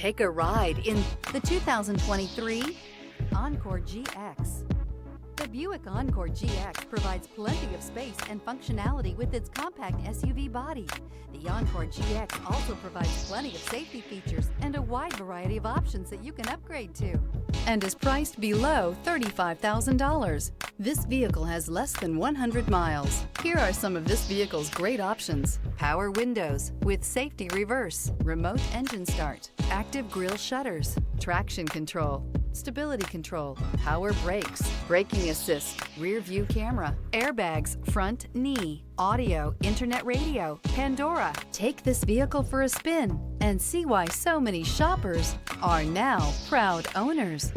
Take a ride in the 2023 Encore GX. The Buick Encore GX provides plenty of space and functionality with its compact SUV body. The Encore GX also provides plenty of safety features and a wide variety of options that you can upgrade to, and is priced below $35,000. This vehicle has less than 100 miles. Here are some of this vehicle's great options: power windows with safety reverse, remote engine start, active grille shutters, traction control, stability control, power brakes, braking assist, rear view camera, airbags, front knee, audio, internet radio, Pandora. Take this vehicle for a spin and see why so many shoppers are now proud owners.